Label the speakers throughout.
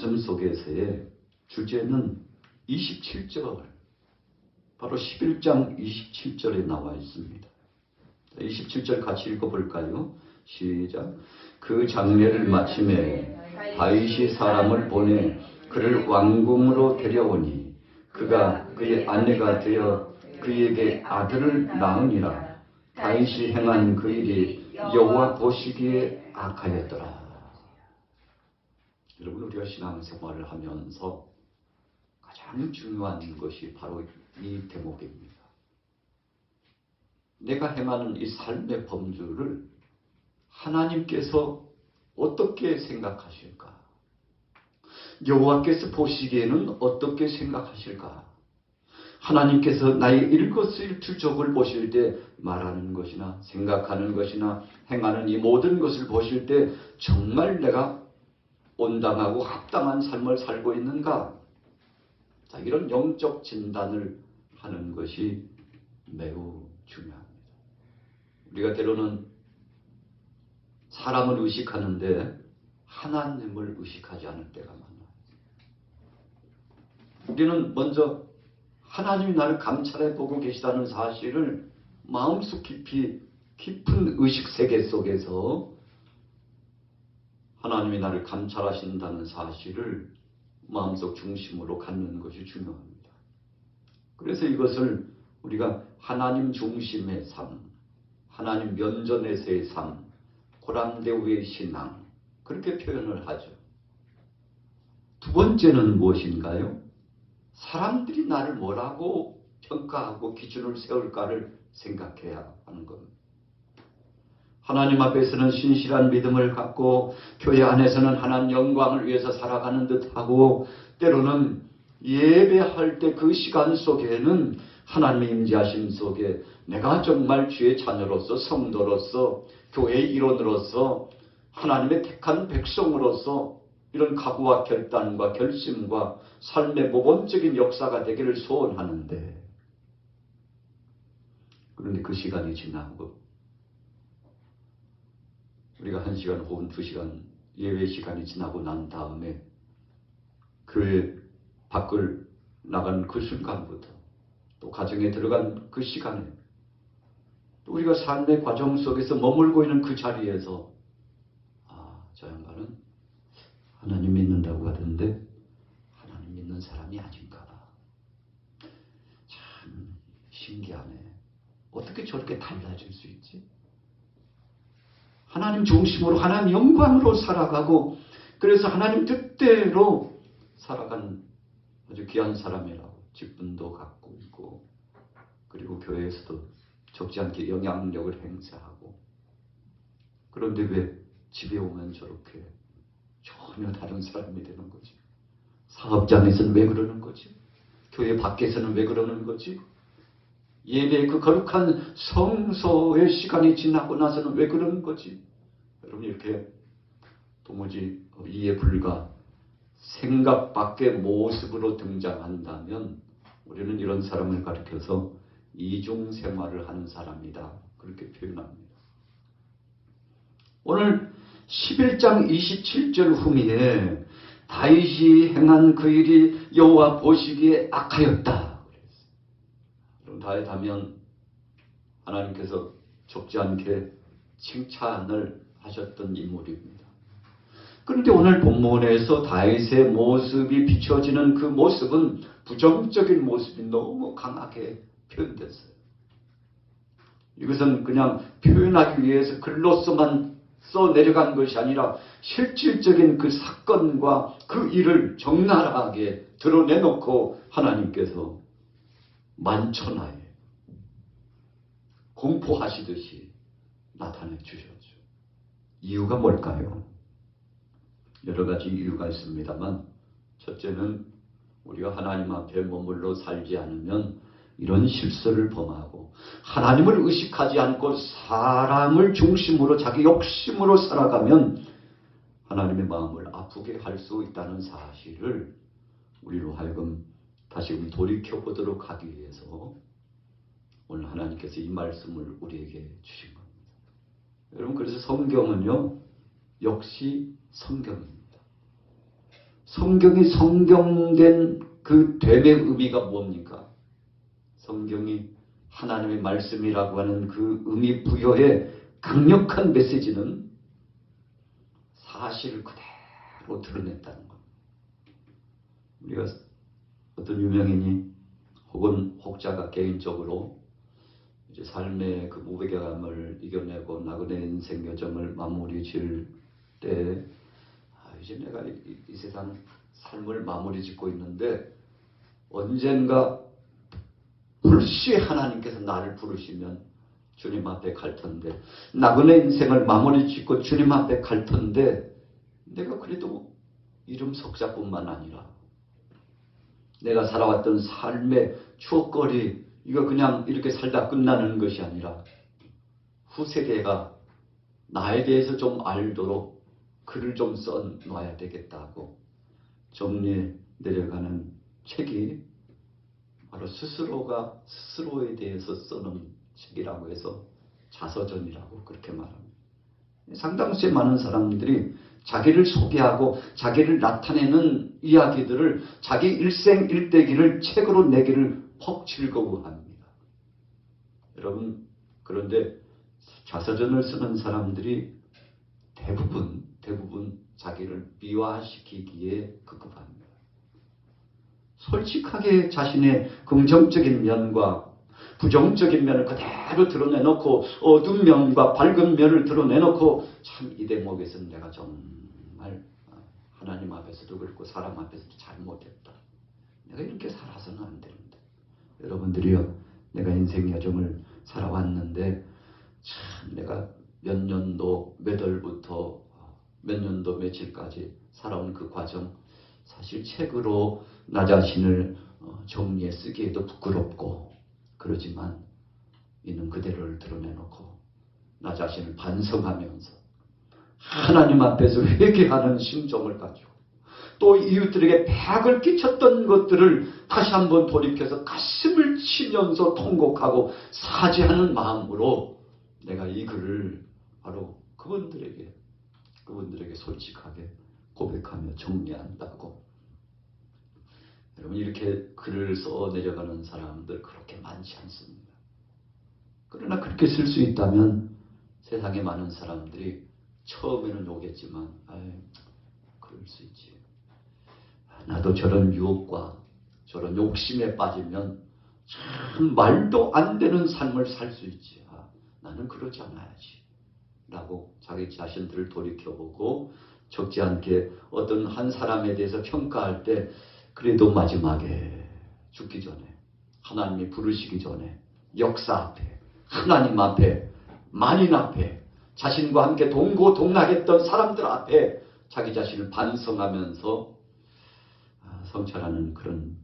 Speaker 1: 말씀 속에서의 주제는 27절, 바로 11장 27절에 나와 있습니다. 27절 같이 읽어볼까요? 시작. 그 장례를 마침에 다윗이 사람을 보내 그를 왕궁으로 데려오니 그가 그의 아내가 되어 그에게 아들을 낳으니라. 다윗이 행한 그 일이 여호와 보시기에 악하였더라. 여러분, 우리가 신앙생활을 하면서 가장 중요한 것이 바로 이 대목입니다. 내가 행하는 이 삶의 범주를 하나님께서 어떻게 생각하실까? 여호와께서 보시기에는 어떻게 생각하실까? 하나님께서 나의 일거수일투족을 보실 때 말하는 것이나 생각하는 것이나 행하는 이 모든 것을 보실 때 정말 내가 온당하고 합당한 삶을 살고 있는가? 자, 이런 영적 진단을 하는 것이 매우 중요합니다. 우리가 때로는 사람을 의식하는데 하나님을 의식하지 않을 때가 많아요. 우리는 먼저 하나님이 나를 감찰해 보고 계시다는 사실을 마음속 깊은 의식세계 속에서 하나님이 나를 감찰하신다는 사실을 마음속 중심으로 갖는 것이 중요합니다. 그래서 이것을 우리가 하나님 중심의 삶, 하나님 면전에서의 삶, 고랑대우의 신앙, 그렇게 표현을 하죠. 두 번째는 무엇인가요? 사람들이 나를 뭐라고 평가하고 기준을 세울까를 생각해야 하는 겁니다. 하나님 앞에서는 신실한 믿음을 갖고 교회 안에서는 하나님 영광을 위해서 살아가는 듯하고 때로는 예배할 때 그 시간 속에는 하나님의 임재하심 속에 내가 정말 주의 자녀로서 성도로서 교회의 일원으로서 하나님의 택한 백성으로서 이런 각오와 결단과 결심과 삶의 모범적인 역사가 되기를 소원하는데 그런데 그 시간이 지나고 우리가 1시간 혹은 2시간 예외 시간이 지나고 난 다음에 교회 밖을 나간 그 순간부터 또 가정에 들어간 그 시간에 또 우리가 삶의 과정 속에서 머물고 있는 그 자리에서 저 양반은 하나님 믿는다고 하던데 하나님 믿는 사람이 아닌가. 참 신기하네. 어떻게 저렇게 달라질 수 있지? 하나님 중심으로 하나님 영광으로 살아가고 그래서 하나님 뜻대로 살아가는 아주 귀한 사람이라고 직분도 갖고 있고 그리고 교회에서도 적지 않게 영향력을 행사하고 그런데 왜 집에 오면 저렇게 전혀 다른 사람이 되는 거지? 사업장에서는 왜 그러는 거지? 교회 밖에서는 왜 그러는 거지? 예배의 그 거룩한 성소의 시간이 지나고 나서는 왜 그러는 거지? 여러분 이렇게 도무지 이해 불가 생각 밖의 모습으로 등장한다면 우리는 이런 사람을 가리켜서 이중생활을 하는 사람이다. 그렇게 표현합니다. 오늘 11장 27절 후미에 다윗이 행한 그 일이 여호와 보시기에 악하였다. 그럼 다윗 하면 하나님께서 적지 않게 칭찬을 하셨던 인물입니다. 그런데 오늘 본문에서 다윗의 모습이 비춰지는 그 모습은 부정적인 모습이 너무 강하게 표현됐어요. 이것은 그냥 표현하기 위해서 글로서만 써내려간 것이 아니라 실질적인 그 사건과 그 일을 적나라하게 드러내놓고 하나님께서 만천하에 공포하시듯이 나타내 주셨죠. 이유가 뭘까요? 여러 가지 이유가 있습니다만 첫째는 우리가 하나님 앞에 머물러 살지 않으면 이런 실수를 범하고 하나님을 의식하지 않고 사람을 중심으로 자기 욕심으로 살아가면 하나님의 마음을 아프게 할 수 있다는 사실을 우리로 하여금 다시금 돌이켜보도록 하기 위해서 오늘 하나님께서 이 말씀을 우리에게 주신 겁니다. 여러분 그래서 성경은요 역시 성경입니다. 성경이 성경된 그 됨의 의미가 뭡니까? 성경이 하나님의 말씀이라고 하는 그 의미 부여의 강력한 메시지는 사실을 그대로 드러냈다는 것. 우리가 어떤 유명인이 혹은 혹자가 개인적으로 이제 삶의 그 무배경함을 이겨내고 나그네 인생 여정을 마무리 지을 때 이제 내가 이 세상 삶을 마무리 짓고 있는데 언젠가 불시 하나님께서 나를 부르시면 주님 앞에 갈 텐데, 나그네 인생을 마무리 짓고 주님 앞에 갈 텐데, 내가 그래도 이름 석자뿐만 아니라 내가 살아왔던 삶의 추억거리, 이거 그냥 이렇게 살다 끝나는 것이 아니라 후세대가 나에 대해서 좀 알도록 글을 좀 써놔야 되겠다고 정리해 내려가는 책이 바로 스스로가 스스로에 대해서 써놓은 책이라고 해서 자서전이라고 그렇게 말합니다. 상당수의 많은 사람들이 자기를 소개하고 자기를 나타내는 이야기들을 자기 일생일대기를 책으로 내기를 퍽 즐거워합니다. 여러분, 그런데 자서전을 쓰는 사람들이 대부분 자기를 미화시키기에 급급합니다. 솔직하게 자신의 긍정적인 면과 부정적인 면을 그대로 드러내놓고 어두운 면과 밝은 면을 드러내놓고 참 이 대목에서는 내가 정말 하나님 앞에서도 그렇고 사람 앞에서도 잘못했다. 내가 이렇게 살아서는 안 되는데. 여러분들이요, 내가 인생 여정을 살아왔는데 참 내가 몇 년도 몇 월부터 몇 년도 며칠까지 살아온 그 과정, 사실 책으로 나 자신을 정리해 쓰기에도 부끄럽고 그러지만 있는 그대로를 드러내놓고 나 자신을 반성하면서 하나님 앞에서 회개하는 심정을 가지고 또 이웃들에게 폐악을 끼쳤던 것들을 다시 한번 돌이켜서 가슴을 치면서 통곡하고 사죄하는 마음으로 내가 이 글을 바로 그분들에게 솔직하게 고백하며 정리한다고. 여러분, 이렇게 글을 써 내려가는 사람들 그렇게 많지 않습니다. 그러나 그렇게 쓸 수 있다면 세상에 많은 사람들이 처음에는 오겠지만 그럴 수 있지. 나도 저런 유혹과 저런 욕심에 빠지면 참 말도 안 되는 삶을 살 수 있지. 나는 그러지 않아야지. 라고 자기 자신들을 돌이켜보고 적지 않게 어떤 한 사람에 대해서 평가할 때 그래도 마지막에 죽기 전에 하나님이 부르시기 전에 역사 앞에 하나님 앞에 만인 앞에 자신과 함께 동고동락했던 사람들 앞에 자기 자신을 반성하면서 성찰하는 그런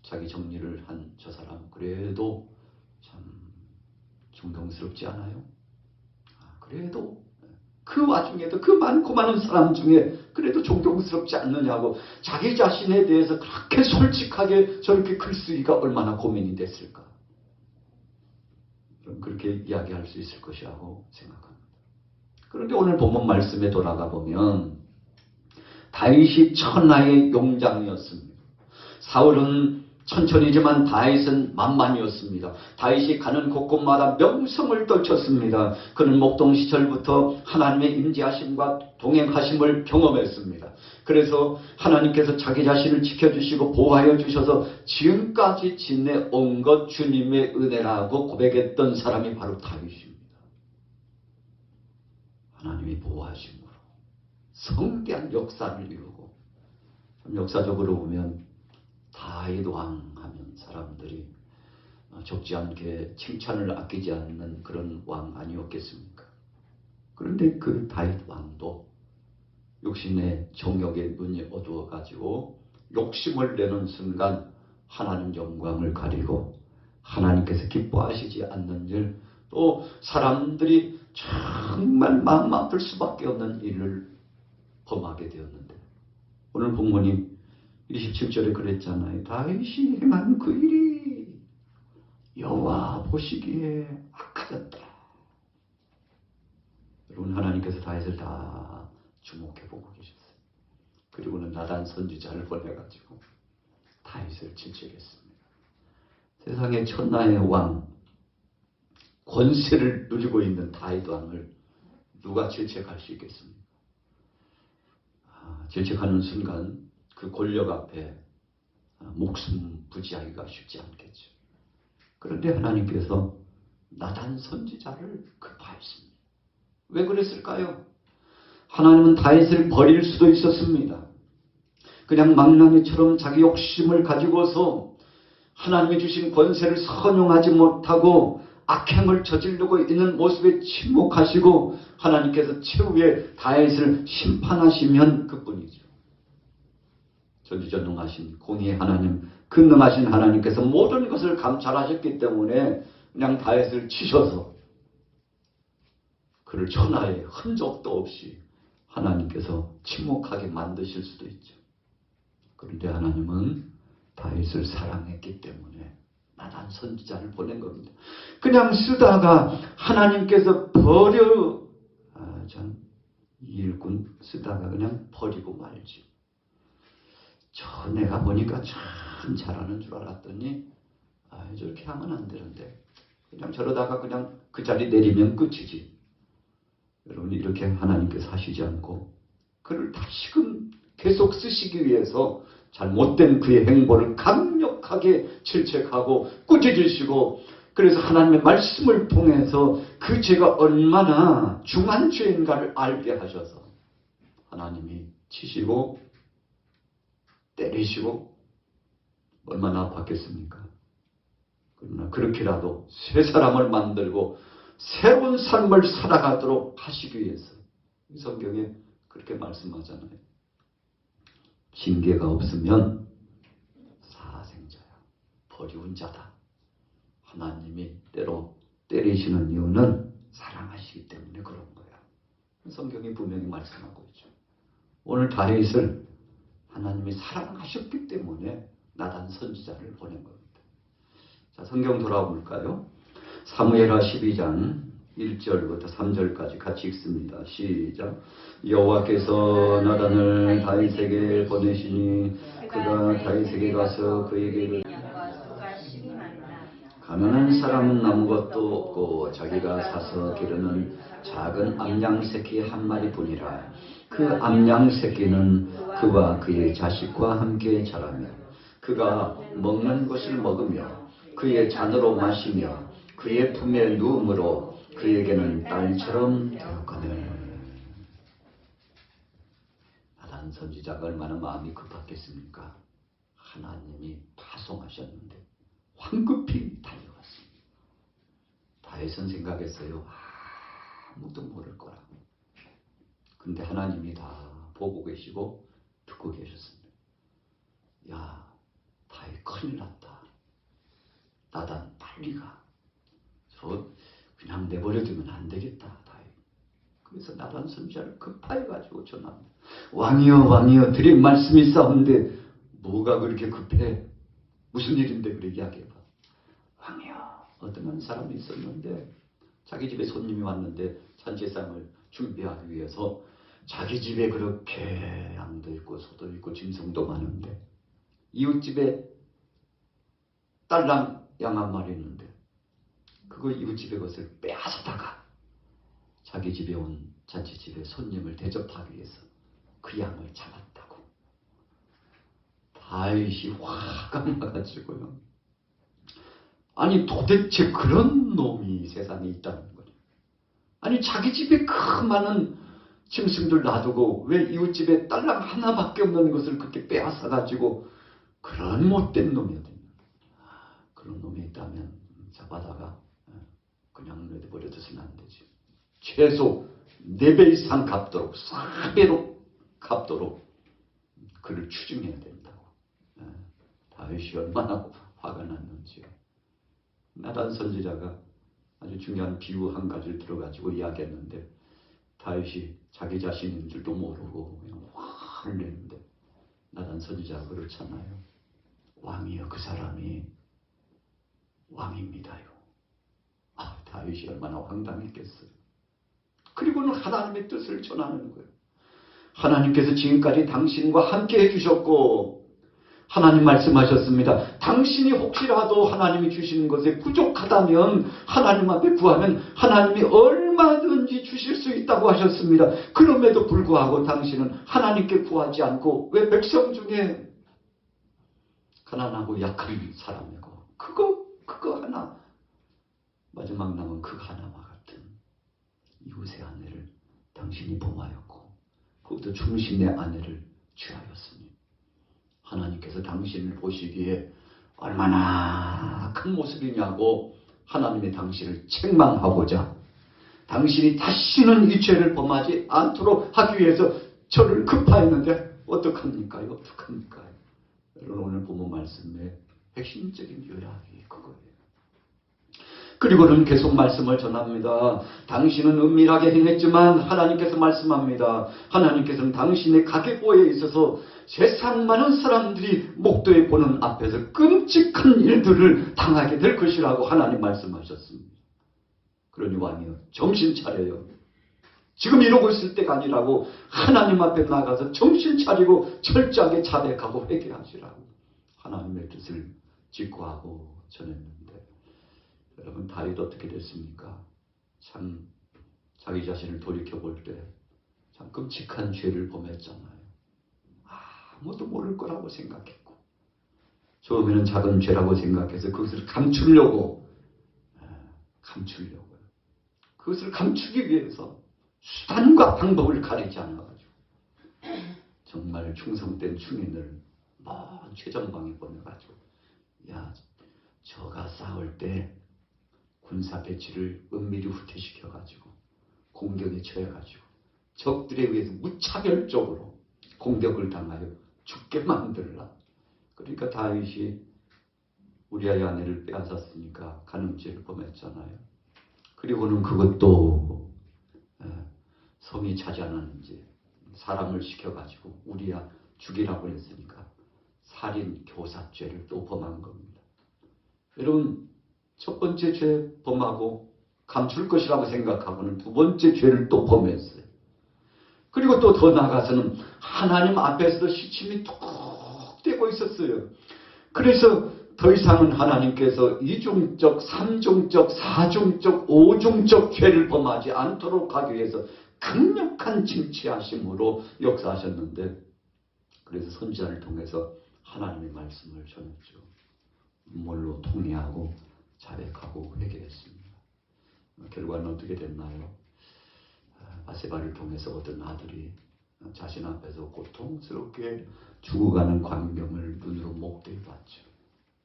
Speaker 1: 자기 정리를 한 저 사람 그래도 참 존경스럽지 않아요? 그래도 그 와중에도 그 많고 많은 사람 중에 그래도 존경스럽지 않느냐고 자기 자신에 대해서 그렇게 솔직하게 저렇게 글 쓰기가 얼마나 고민이 됐을까. 그럼 그렇게 이야기할 수 있을 것이라고 생각합니다. 그런데 오늘 본문 말씀에 돌아가 보면 다윗이 천하의 용장이었습니다. 사울은 천천히지만 다윗은 만만이었습니다. 다윗이 가는 곳곳마다 명성을 떨쳤습니다. 그는 목동 시절부터 하나님의 임재하심과 동행하심을 경험했습니다. 그래서 하나님께서 자기 자신을 지켜주시고 보호하여 주셔서 지금까지 지내온 것 주님의 은혜라고 고백했던 사람이 바로 다윗입니다. 하나님이 보호하심으로 성대한 역사를 이루고, 역사적으로 보면 다윗 왕 하면 사람들이 적지 않게 칭찬을 아끼지 않는 그런 왕 아니었겠습니까? 그런데 그 다윗 왕도 육신의 정욕의 눈이 어두워가지고 욕심을 내는 순간 하나님 영광을 가리고 하나님께서 기뻐하시지 않는 일, 또 사람들이 정말 마음 아플 수밖에 없는 일을 범하게 되었는데, 오늘 본문이 27절에 그랬잖아요. 다윗이 행한 그 일이 여호와 보시기에 악하였다. 여러분, 하나님께서 다윗을 다 주목해 보고 계셨어요. 그리고는 나단 선지자를 보내가지고 다윗을 질책했습니다. 세상의 천하의 왕, 권세를 누리고 있는 다윗 왕을 누가 질책할 수 있겠습니까? 질책하는 순간 그 권력 앞에 목숨 부지하기가 쉽지 않겠죠. 그런데 하나님께서 나단 선지자를 급하였습니다. 왜 그랬을까요? 하나님은 다윗을 버릴 수도 있었습니다. 그냥 망나니처럼 자기 욕심을 가지고서 하나님이 주신 권세를 선용하지 못하고 악행을 저지르고 있는 모습에 침묵하시고 하나님께서 최후에 다윗을 심판하시면 그뿐이죠. 전지전능하신 공의의 하나님, 근능하신 하나님께서 모든 것을 감찰하셨기 때문에 그냥 다윗을 치셔서 그를 천하의 흔적도 없이 하나님께서 침묵하게 만드실 수도 있죠. 그런데 하나님은 다윗을 사랑했기 때문에 나단 선지자를 보낸 겁니다. 그냥 쓰다가 하나님께서 참 이 일꾼 쓰다가 그냥 버리고 말지. 내가 보니까 참 잘하는 줄 알았더니 저렇게 하면 안 되는데 그냥 저러다가 그냥 그 자리 내리면 끝이지. 여러분 이렇게 하나님께서 하시지 않고 그를 다시금 계속 쓰시기 위해서 잘못된 그의 행보를 강력하게 질책하고 꾸짖으시고 그래서 하나님의 말씀을 통해서 그 죄가 얼마나 중한 죄인가를 알게 하셔서 하나님이 치시고 때리시고 얼마나 아팠겠습니까? 그러나 그렇게라도 새 사람을 만들고 새로운 삶을 살아가도록 하시기 위해서 이 성경에 그렇게 말씀하잖아요. 징계가 없으면 사생자야, 버리운 자다. 하나님이 때로 때리시는 이유는 사랑하시기 때문에 그런 거야. 성경이 분명히 말씀하고 있죠. 오늘 다윗을 하나님이 사랑하셨기 때문에 나단 선지자를 보낸 겁니다. 자, 성경 돌아볼까요? 사무엘하 12장 1절부터 3절까지 같이 읽습니다. 시작. 여호와께서 나단을 다윗에게 보내시니 그가 다윗에게 가서 그에게 가난한 사람은 아무것도 없고 자기가 사서 기르는 작은 암양 새끼 한 마리뿐이라. 그 암양 새끼는 그와 그의 자식과 함께 자라며 그가 먹는 것을 먹으며 그의 잔으로 마시며 그의 품에 누움으로 그에게는 딸처럼 되었거늘. 나단 선지자가 얼마나 마음이 급했겠습니까? 하나님이 파송하셨는데 황급히 달려갔습니다. 다윗은 생각했어요. 아무도 모를 거라고. 근데 하나님이 다 보고 계시고 듣고 계셨습니다. 야, 다윗 큰일 났다. 나단 빨리 가. 저 그냥 내버려두면 안 되겠다. 다윗. 그래서 나단 선지자를 급하게 가지고 전합니다. 왕이여 드린 말씀이 있사온데 뭐가 그렇게 급해? 무슨 일인데 그래 이야기해봐. 왕이여, 어떤 한 사람이 있었는데 자기 집에 손님이 왔는데 잔치상을 준비하기 위해서 자기 집에 그렇게 양도 있고 소도 있고 짐승도 많은데 이웃집에 딸랑 양 한 마리 있는데 그거 이웃집의 것을 빼앗아다가 자기 집에 온 잔치집에 손님을 대접하기 위해서 그 양을 잡았다고. 다윗이 화가 나가지고요. 아니 도대체 그런 놈이 세상에 있다는 거냐. 아니 자기 집에 그 많은 짐승들 놔두고 왜 이웃집에 딸랑 하나밖에 없는 것을 그렇게 빼앗아가지고 그런 못된 놈이 어딨냐. 그런 놈이 있다면 잡아다가 그냥 내버려둬서는 안 되지. 최소 4배 이상 갚도록 4배로 갚도록 그를 추징해야 된다고. 다윗이 얼마나 화가 났는지요. 나단 선지자가 아주 중요한 비유 한 가지를 들어가지고 이야기했는데 다윗이 자기 자신인 줄도 모르고 그냥 화를 내는데 나단 선지자가 그렇잖아요. 왕이여, 그 사람이 왕입니다요. 다윗이 얼마나 황당했겠어요. 그리고는 하나님의 뜻을 전하는 거예요. 하나님께서 지금까지 당신과 함께 해주셨고 하나님 말씀하셨습니다. 당신이 혹시라도 하나님이 주시는 것에 부족하다면 하나님 앞에 구하면 하나님이 얼마든지 주실 수 있다고 하셨습니다. 그럼에도 불구하고 당신은 하나님께 구하지 않고 왜 백성 중에 가난하고 약한 사람이고 그거 하나 마지막 남은 그거 하나와 같은 이웃의 아내를 당신이 범하였고 그것도 중심의 아내를 취하였습니다. 하나님께서 당신을 보시기에 얼마나 큰 모습이냐고 하나님의 당신을 책망하고자 당신이 다시는 이 죄를 범하지 않도록 하기 위해서 저를 급하였는데 어떡합니까? 여러분 오늘 본문 말씀의 핵심적인 요약이 그거예요. 그리고는 계속 말씀을 전합니다. 당신은 은밀하게 행했지만 하나님께서 말씀합니다. 하나님께서는 당신의 가계부에 있어서 세상 많은 사람들이 목도에 보는 앞에서 끔찍한 일들을 당하게 될 것이라고 하나님 말씀하셨습니다. 그러니 왕이여 정신 차려요. 지금 이러고 있을 때가 아니라고 하나님 앞에 나가서 정신 차리고 철저하게 자백하고 회개하시라고 하나님의 뜻을 직구하고 전했는데 여러분 다윗 어떻게 됐습니까? 참 자기 자신을 돌이켜볼 때 참 끔찍한 죄를 범했잖아요. 아무도 모를 거라고 생각했고 처음에는 작은 죄라고 생각해서 그것을 감추려고요. 그것을 감추기 위해서 수단과 방법을 가리지 않아가지고 정말 충성된 충인을 먼 최전방에 보내가지고 야 저가 싸울 때 군사 배치를 은밀히 후퇴시켜가지고 공격에 처해가지고 적들에 의해서 무차별적으로 공격을 당하여 죽게 만들라. 그러니까 다윗이 우리아의 아내를 빼앗았으니까 간음죄를 범했잖아요. 그리고는 그것도 성이 차지하는 이제 사람을 시켜가지고 우리아 죽이라고 했으니까 살인 교사죄를 또 범한 겁니다. 여러분 첫 번째 죄 범하고 감출 것이라고 생각하고는 두 번째 죄를 또 범했어요. 그리고 또 더 나아가서는 하나님 앞에서도 시침이 툭 떼고 있었어요. 그래서 더 이상은 하나님께서 이중적, 삼중적, 사중적, 오중적 죄를 범하지 않도록 하기 위해서 강력한 징치하심으로 역사하셨는데 그래서 선지자를 통해서 하나님의 말씀을 전했죠. 눈물로 통회하고 자백하고 회개했습니다. 결과는 어떻게 됐나요? 바세바를 통해서 얻은 아들이 자신 앞에서 고통스럽게 죽어가는 광경을 눈으로 목도해 봤죠.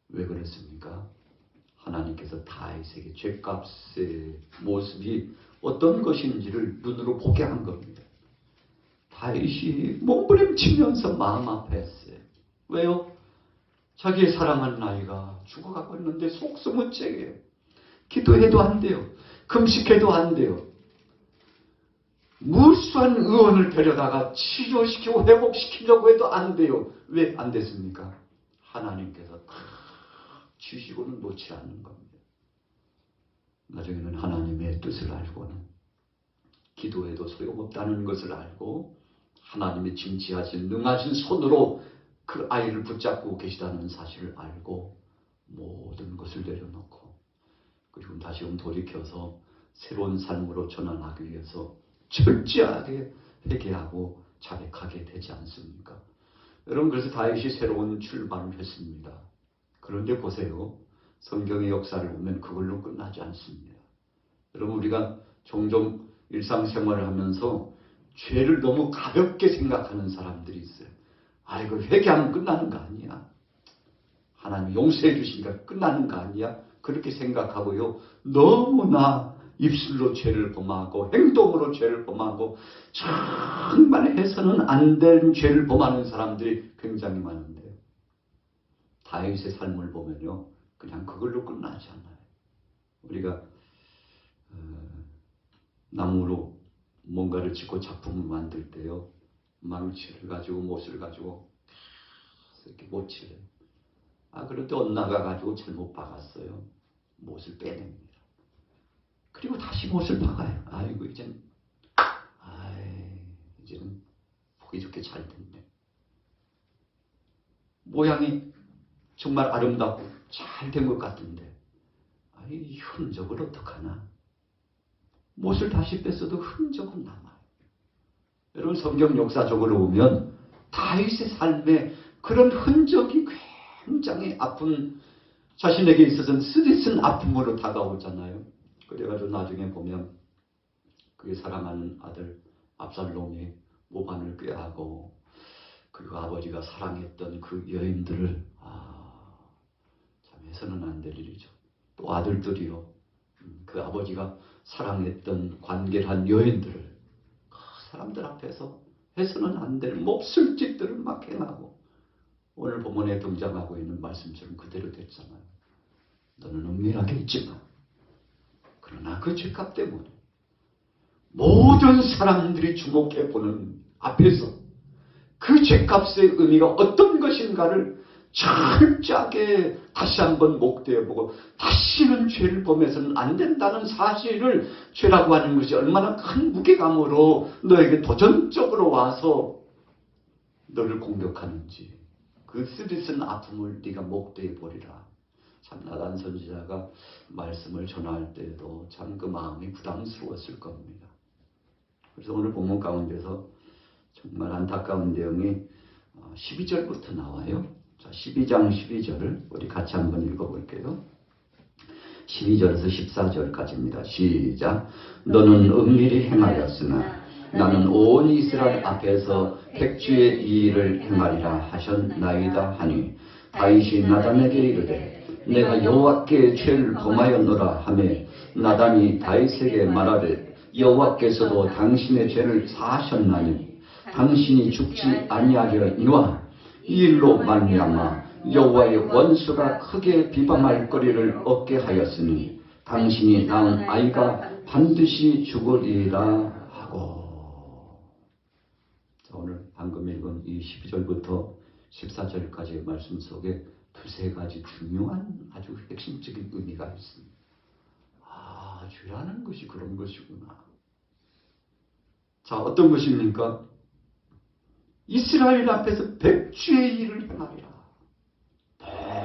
Speaker 1: 왜 그랬습니까? 하나님께서 다윗에게 죗값의 모습이 어떤 것인지를 눈으로 보게 한 겁니다. 다윗이 몸부림치면서 마음 아파했어요. 왜요? 자기의 사랑하는 아이가 죽어가고 있는데 속수무 째게요. 기도해도 안 돼요. 금식해도 안 돼요. 무수한 의원을 데려다가 치료시키고 회복시키려고 해도 안 돼요. 왜 안 됐습니까? 하나님께서 다 주시고는 놓지 않는 겁니다. 나중에는 하나님의 뜻을 알고는 기도해도 소용없다는 것을 알고 하나님의 징치하신 능하신 손으로 그 아이를 붙잡고 계시다는 사실을 알고 모든 것을 내려놓고 그리고 다시금 돌이켜서 새로운 삶으로 전환하기 위해서 철저하게 회개하고 자백하게 되지 않습니까? 여러분 그래서 다윗이 새로운 출발을 했습니다. 그런데 보세요. 성경의 역사를 보면 그걸로 끝나지 않습니다. 여러분 우리가 종종 일상생활을 하면서 죄를 너무 가볍게 생각하는 사람들이 있어요. 이거 회개하면 끝나는 거 아니야. 하나님 용서해 주시니까 끝나는 거 아니야. 그렇게 생각하고요. 너무나 입술로 죄를 범하고 행동으로 죄를 범하고 정말 해서는 안 되는 죄를 범하는 사람들이 굉장히 많은데요. 다윗의 삶을 보면요. 그냥 그걸로 끝나지 않아요. 우리가 나무로 뭔가를 짓고 작품을 만들 때요. 망치를 가지고 못을 가지고 이렇게 못을 해요. 그런데 엇나가 가지고 잘못 박았어요. 못을 빼냅니다. 그리고 다시 못을 박아요. 이제는 보기 좋게 잘 됐네. 모양이 정말 아름답고 잘 된 것 같은데 이 흔적을 어떡하나. 못을 다시 뺐어도 흔적은 남아요. 여러분 성경 역사적으로 보면 다윗의 삶에 그런 흔적이 굉장히 아픈, 자신에게 있어서는 쓰디쓴 아픔으로 다가오잖아요. 그래가지고 나중에 보면 그의 사랑하는 아들 압살롬이 모반을 꾀하고, 그리고 아버지가 사랑했던 그 여인들을 참 해서는 안 될 일이죠. 또 아들들이요, 그 아버지가 사랑했던 관계한 여인들을 그 사람들 앞에서 해서는 안 될 몹쓸 짓들을 막 행하고, 오늘 본문에 등장하고 있는 말씀처럼 그대로 됐잖아요. 너는 은밀하게 있지만 그러나 그 죄값 때문에 모든 사람들이 주목해보는 앞에서 그 죄값의 의미가 어떤 것인가를 철저하게 다시 한번 목도해보고, 다시는 죄를 범해서는 안 된다는 사실을, 죄라고 하는 것이 얼마나 큰 무게감으로 너에게 도전적으로 와서 너를 공격하는지, 그 쓰디쓴 아픔을 네가 목도해보리라. 참 나단 선지자가 말씀을 전할 때에도 참 그 마음이 부담스러웠을 겁니다. 그래서 오늘 본문 가운데서 정말 안타까운 내용이 12절부터 나와요. 자, 12장 12절을 우리 같이 한번 읽어볼게요. 12절에서 14절까지입니다. 시작. 너는 은밀히 행하였으나 나는 온 이스라엘 앞에서 백주의 이의를 행하리라 하셨나이다 하니, 다윗이 나단에게 이르되 내가 여호와께 죄를 범하였노라 하매, 나단이 다윗에게 말하되 여호와께서도 당신의 죄를 사하셨나니 당신이 죽지 아니하려니와 이 일로 말미암아 여호와의 원수가 크게 비방할 거리를 얻게 하였으니 당신이 낳은 아이가 반드시 죽으리라 하고. 자, 오늘 방금 읽은 이 12절부터 14절까지의 말씀 속에 두세 가지 중요한 아주 핵심적인 의미가 있습니다. 죄라는 것이 그런 것이구나. 자, 어떤 것입니까? 이스라엘 앞에서 백주의 일을 행하리라.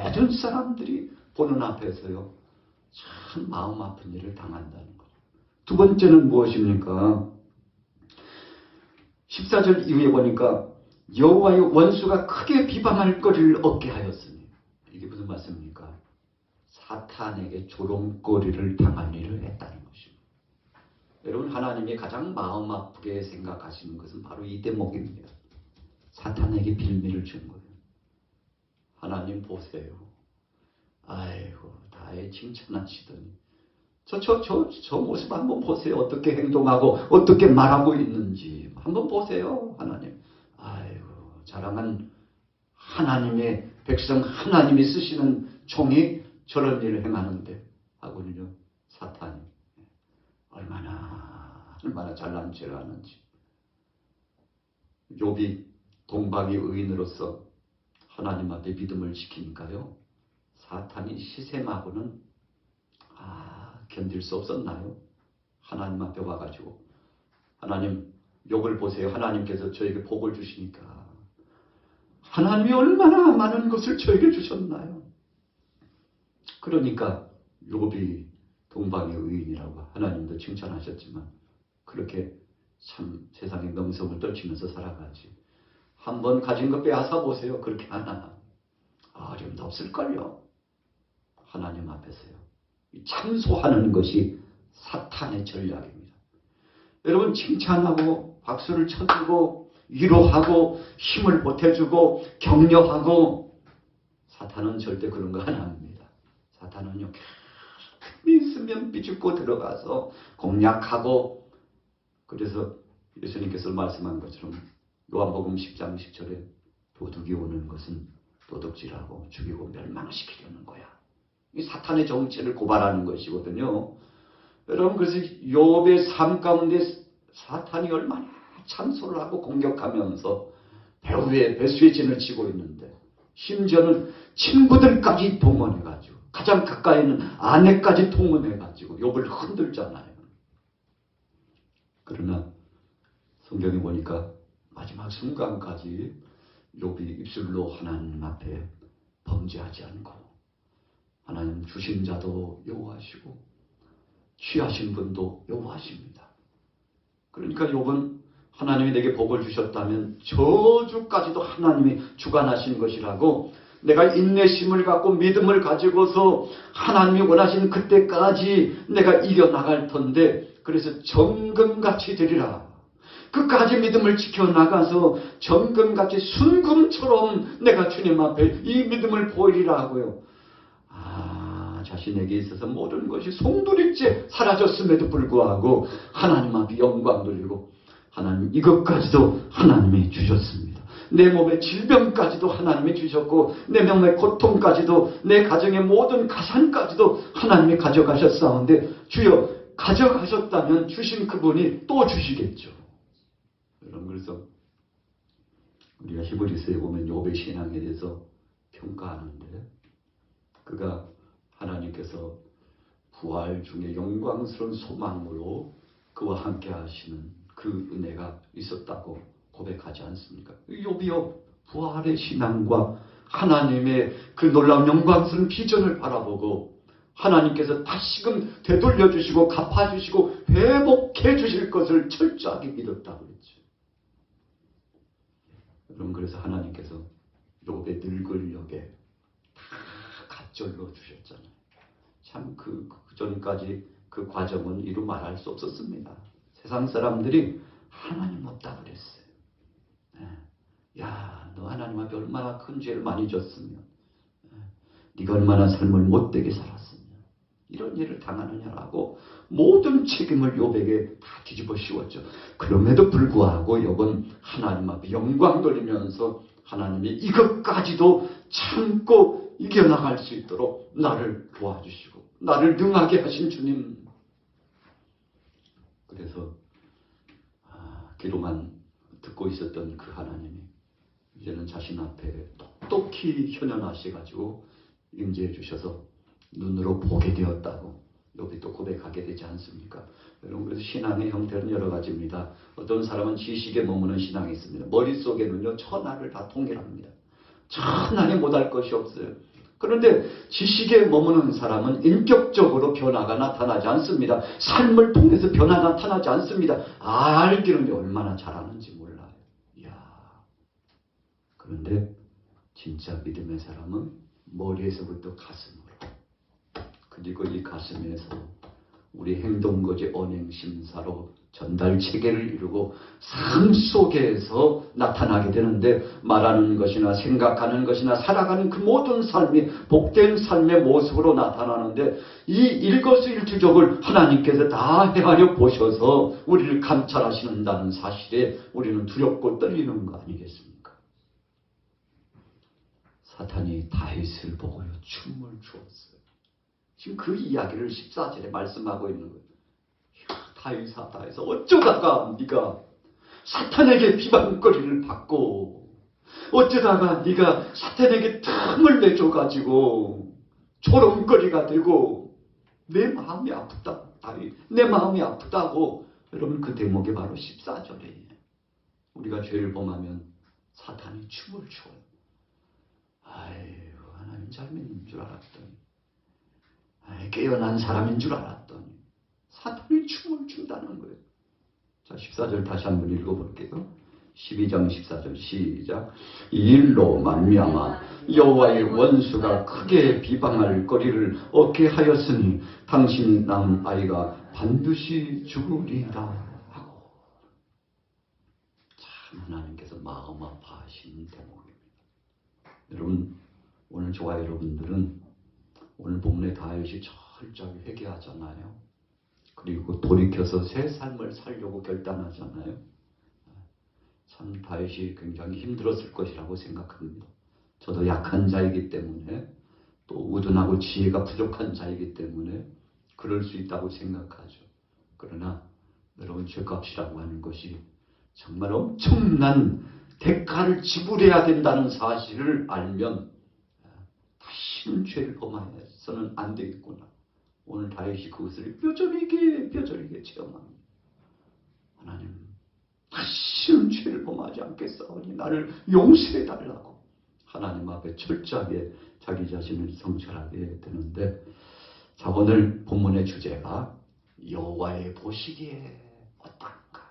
Speaker 1: 모든 사람들이 보는 앞에서요, 참 마음 아픈 일을 당한다는 거죠. 두 번째는 무엇입니까? 14절 이후에 보니까 여호와의 원수가 크게 비방할 거리를 얻게 하였으니, 이게 무슨 말씀입니까? 사탄에게 조롱거리를 당할 일을 했다는 것입니다. 여러분, 하나님이 가장 마음 아프게 생각하시는 것은 바로 이 대목입니다. 사탄에게 빌미를 준 거예요. 하나님 보세요. 아이고, 다해 칭찬하시더니 저 모습 한번 보세요. 어떻게 행동하고 어떻게 말하고 있는지 한번 보세요. 하나님. 아이고, 자랑한 하나님의 백성, 하나님이 쓰시는 종이 저런 일을 행하는데 하고는요, 사탄이 얼마나 잘난 죄를 하는지. 욥이 동방의 의인으로서 하나님 앞에 믿음을 지키니까요, 사탄이 시샘하고는 견딜 수 없었나요? 하나님 앞에 와가지고, 하나님, 욥을 보세요. 하나님께서 저에게 복을 주시니까 하나님이 얼마나 많은 것을 저에게 주셨나요? 그러니까 욥이 동방의 의인이라고 하나님도 칭찬하셨지만, 그렇게 참 세상에 명성을 떨치면서 살아가지, 한번 가진 것 빼앗아 보세요. 그렇게 하나 어림도 없을걸요. 하나님 앞에서요, 참소하는 것이 사탄의 전략입니다. 여러분, 칭찬하고 박수를 쳐주고 위로하고 힘을 보태주고 격려하고, 사탄은 절대 그런 거 안 합니다. 사탄은요, 있으면 비집고 들어가서 공략하고. 그래서 예수님께서 말씀한 것처럼 요한복음 10장 10절에 도둑이 오는 것은 도둑질하고 죽이고 멸망시키려는 거야. 이 사탄의 정체를 고발하는 것이거든요. 여러분, 그래서 욥의 삶 가운데 사탄이 얼마나 참소를 하고 공격하면서 배후에 배수의 진을 치고 있는데, 심지어는 친구들까지 동원해가지고, 가장 가까이 있는 아내까지 동원해가지고 욥을 흔들잖아요. 그러나 성경에 보니까 마지막 순간까지 욥이 입술로 하나님 앞에 범죄하지 않고 하나님 주신 자도 여호와시고 취하신 분도 여호와십니다. 그러니까 욥은 하나님이 내게 복을 주셨다면 저주까지도 하나님이 주관하신 것이라고 내가 인내심을 갖고 믿음을 가지고서 하나님이 원하시는 그때까지 내가 이겨나갈 텐데 그래서 정금같이 되리라. 끝까지 믿음을 지켜나가서 정금같이 순금처럼 내가 주님 앞에 이 믿음을 보이리라 하고요. 자신에게 있어서 모든 것이 송두리째 사라졌음에도 불구하고 하나님 앞에 영광 돌리고 하나님 이것까지도 하나님이 주셨습니다. 내 몸의 질병까지도 하나님이 주셨고 내 몸의 고통까지도 내 가정의 모든 가산까지도 하나님이 가져가셨사온데 주여 가져가셨다면 주신 그분이 또 주시겠죠. 여러분 그래서 우리가 히브리서에 보면 욥의 신앙에 대해서 평가하는데 그가 하나님께서 부활 중에 영광스러운 소망으로 그와 함께 하시는 그 은혜가 있었다고 고백하지 않습니까? 욥이요 부활의 신앙과 하나님의 그 놀라운 영광스러운 비전을 바라보고 하나님께서 다시금 되돌려 주시고 갚아 주시고 회복해 주실 것을 철저하게 믿었다고 그랬죠. 여러분 그래서 하나님께서 욥의 늙을 역에 다 갑절로 주셨잖아요. 참 그 전까지 그 과정은 이루 말할 수 없었습니다. 세상 사람들이 하나님 없다 그랬어요. 야, 너 하나님 앞에 얼마나 큰 죄를 많이 졌으면 네가 얼마나 삶을 못되게 살았으면 이런 일을 당하느냐라고 모든 책임을 욥에게 다 뒤집어 씌웠죠. 그럼에도 불구하고 욥은 하나님 앞에 영광 돌리면서 하나님이 이것까지도 참고 이겨나갈 수 있도록 나를 도와주시고 나를 능하게 하신 주님. 그래서 기도만 듣고 있었던 그 하나님이 이제는 자신 앞에 똑똑히 현현하셔가지고 임재해 주셔서 눈으로 보게 되었다고 욥이 또 고백하게 되지 않습니까? 여러분 그래서 신앙의 형태는 여러 가지입니다. 어떤 사람은 지식에 머무는 신앙이 있습니다. 머릿속에는요 천하를 다 통일합니다. 천하에 못할 것이 없어요. 그런데 지식에 머무는 사람은 인격적으로 변화가 나타나지 않습니다. 삶을 통해서 변화가 나타나지 않습니다. 알기는 얼마나 잘하는지 몰라요. 이야. 그런데 진짜 믿음의 사람은 머리에서부터 가슴으로 그리고 이 가슴에서 우리 행동거지 언행심사로 전달 체계를 이루고 삶 속에서 나타나게 되는데 말하는 것이나 생각하는 것이나 살아가는 그 모든 삶이 복된 삶의 모습으로 나타나는데 이 일거수일투족을 하나님께서 다 헤아려 보셔서 우리를 감찰하시는다는 사실에 우리는 두렵고 떨리는 거 아니겠습니까? 사탄이 다윗을 보고요 춤을 추었어요. 지금 그 이야기를 14절에 말씀하고 있는 거예요. 다윗아 어쩌다가 네가 사탄에게 비방거리를 받고 어쩌다가 네가 사탄에게 틈을 내줘가지고 조롱거리가 되고 내 마음이 아프다 다윗 내 마음이 아프다고. 여러분 그 대목이 바로 14절이에요. 우리가 죄를 범하면 사탄이 춤을 춰요. 아이고 하나님 잘 믿는 줄 알았더니 깨어난 사람인 줄 알았더니 사탄이 춤을 춘다는 거예요. 자 14절 다시 한번 읽어볼게요. 12장 14절 시작. 이 일로 말미암아 여호와의 원수가 크게 비방할 거리를 얻게 하였으니 당신 낳은 아이가 반드시 죽으리라 하고. 참 하나님께서 마음 아파하시는 대목입니다. 여러분 오늘 저와 여러분들은 오늘 본문의 다윗이 철저하게 회개하잖아요. 그리고 돌이켜서 새 삶을 살려고 결단하잖아요. 참 다윗이 굉장히 힘들었을 것이라고 생각합니다. 저도 약한 자이기 때문에 또 우둔하고 지혜가 부족한 자이기 때문에 그럴 수 있다고 생각하죠. 그러나 여러분 죄값이라고 하는 것이 정말 엄청난 대가를 지불해야 된다는 사실을 알면 다시는 죄를 범하여서는 안 되겠구나. 오늘 다윗이 그것을 뼈저리게 체험합니다. 하나님 다시는 죄를 범하지 않겠사오니 나를 용서해 달라고 하나님 앞에 철저하게 자기 자신을 성찰하게 되는데, 자, 오늘 본문의 주제가 여호와의 보시기에 어떤가.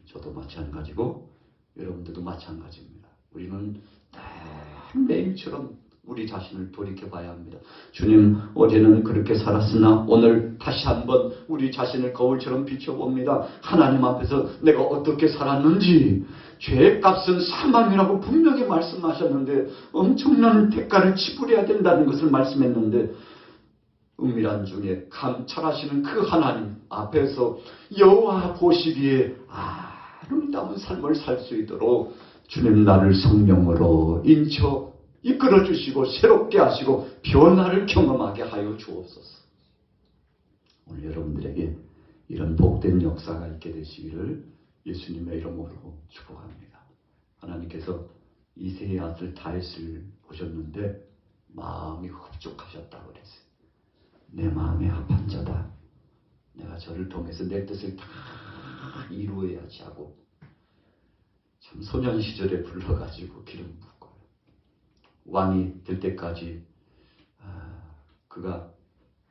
Speaker 1: 저도 마찬가지고 여러분들도 마찬가지입니다. 우리는 매일처럼 우리 자신을 돌이켜봐야 합니다. 주님, 어제는 그렇게 살았으나 오늘 다시 한번 우리 자신을 거울처럼 비춰봅니다. 하나님 앞에서 내가 어떻게 살았는지. 죄의 값은 사망이라고 분명히 말씀하셨는데 엄청난 대가를 지불해야 된다는 것을 말씀했는데, 은밀한 중에 감찰하시는 그 하나님 앞에서 여호와 보시기에 아름다운 삶을 살 수 있도록 주님 나를 성령으로 인쳐 이끌어 주시고 새롭게 하시고 변화를 경험하게 하여 주옵소서. 오늘 여러분들에게 이런 복된 역사가 있게 되시기를 예수님의 이름으로 축복합니다. 하나님께서 이새의 아들 다윗을 보셨는데 마음이 흡족하셨다고 그랬어요. 내 마음에 합한 자다. 내가 저를 통해서 내 뜻을 다 이루어야지 하고 참 소년 시절에 불러가지고 기름 붓고 왕이 될 때까지 그가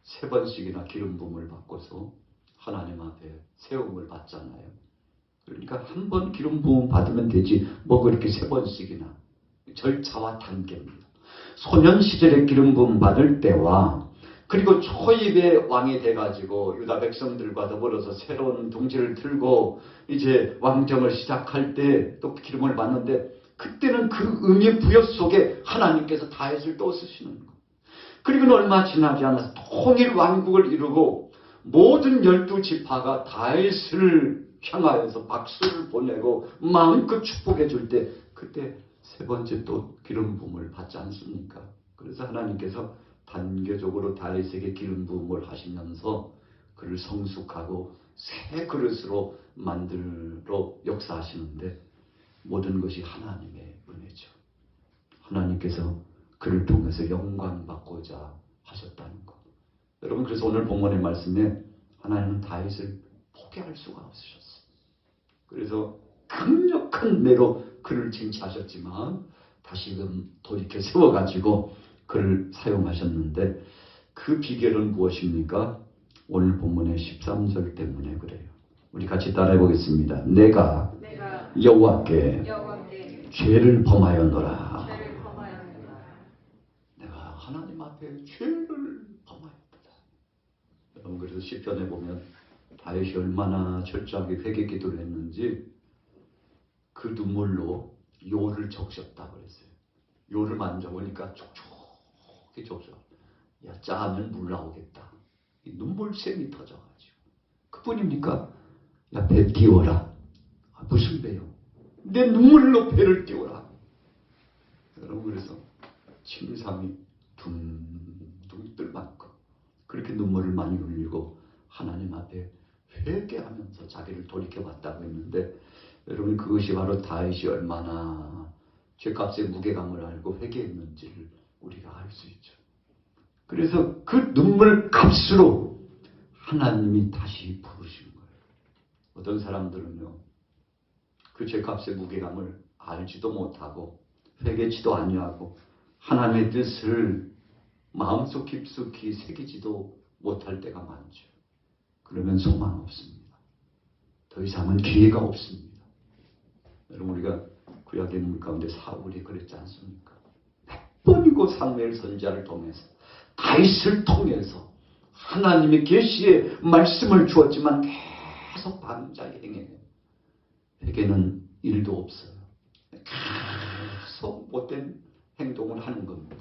Speaker 1: 3번씩이나 기름 부음을 받고서 하나님 앞에 세움을 받잖아요. 그러니까 한 번 기름 부음 받으면 되지 뭐 그렇게 3번씩이나. 절차와 단계입니다. 소년 시절에 기름 부음 받을 때와 그리고 초입의 왕이 돼가지고 유다 백성들과 더불어서 새로운 둥지를 들고 이제 왕정을 시작할 때 또 기름을 받는데, 그때는 그 의미 부여 속에 하나님께서 다윗을 또 쓰시는 거예요. 그리고 얼마 지나지 않아서 통일 왕국을 이루고 모든 12지파가 다윗을 향하여서 박수를 보내고 마음껏 축복해 줄 때 그때 3번째 또 기름 부음을 받지 않습니까? 그래서 하나님께서 단계적으로 다윗에게 기름 부음을 하시면서 그를 성숙하고 새 그릇으로 만들어 역사하시는데, 모든 것이 하나님의 은혜죠. 하나님께서 그를 통해서 영광 받고자 하셨다는 것. 여러분, 그래서 오늘 본문의 말씀에 하나님은 다윗을 포기할 수가 없으셨어요. 그래서 강력한 매로 그를 쟁취하셨지만 다시금 돌이켜 세워가지고 그를 사용하셨는데, 그 비결은 무엇입니까? 오늘 본문의 13절 때문에 그래요. 우리 같이 따라해 보겠습니다. 내가 여호와께 죄를 범하였노라. 내가 하나님 앞에 죄를 범하였다. 여러분, 그래서 시편에 보면 다윗이 얼마나 철저하게 회개 기도를 했는지 그 눈물로 요를 적셨다고 그랬어요. 요를 만져보니까 촉촉히 적셔. 야, 짜면 물 나오겠다. 눈물샘이 터져가지고. 그뿐입니까? 야, 배 띄워라. 무슨 배요? 내 눈물로 배를 띄워라. 여러분, 그래서 침상이 둥둥 뜰만큼 그렇게 눈물을 많이 흘리고 하나님 앞에 회개하면서 자기를 돌이켜봤다고 했는데, 여러분, 그것이 바로 다윗이 얼마나 죄값의 무게감을 알고 회개했는지를 우리가 알 수 있죠. 그래서 그 눈물 값으로 하나님이 다시 부르신 거예요. 어떤 사람들은요, 그 죄값의 무게감을 알지도 못하고 회개치도 아니하고 하나님의 뜻을 마음속 깊숙이 새기지도 못할 때가 많죠. 그러면 소망 없습니다. 더 이상은 기회가 없습니다. 여러분, 우리가 구약의 인물 가운데 사울이 그랬지 않습니까? 몇 번이고 사무엘 선지자를 통해서 다윗을 통해서 하나님의 계시의 말씀을 주었지만 계속 반자의 행해요. 회개는 일도 없어요. 계속 못된 행동을 하는 겁니다.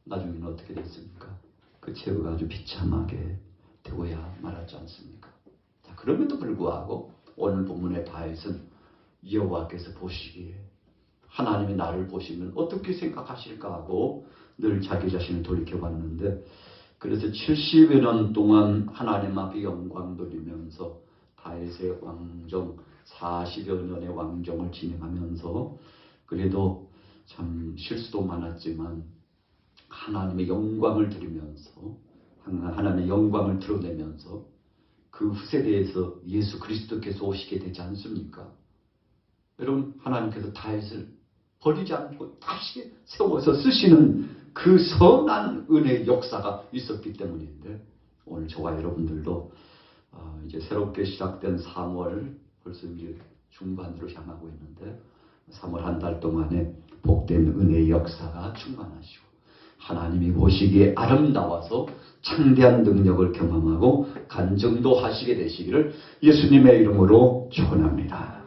Speaker 1: 나중에는 어떻게 됐습니까? 그 죄가 아주 비참하게 되고야 말았지 않습니까? 자, 그럼에도 불구하고 오늘 본문의 다윗은 여호와께서 보시기에 하나님이 나를 보시면 어떻게 생각하실까 하고 늘 자기 자신을 돌이켜봤는데, 그래서 70여 년 동안 하나님 앞에 영광 돌리면서 다윗의 왕정 40여 년의 왕정을 진행하면서 그래도 참 실수도 많았지만 하나님의 영광을 드리면서 하나님의 영광을 드러내면서 그 후세대에서 예수 그리스도께서 오시게 되지 않습니까? 여러분, 하나님께서 다윗을 버리지 않고 다시 세워서 쓰시는 그 선한 은혜의 역사가 있었기 때문인데, 오늘 저와 여러분들도 이제 새롭게 시작된 3월 벌써 이제 중반으로 향하고 있는데, 3월 한 달 동안에 복된 은혜의 역사가 충만하시고 하나님이 보시기에 아름다워서 창대한 능력을 경험하고 간증도 하시게 되시기를 예수님의 이름으로 축원합니다.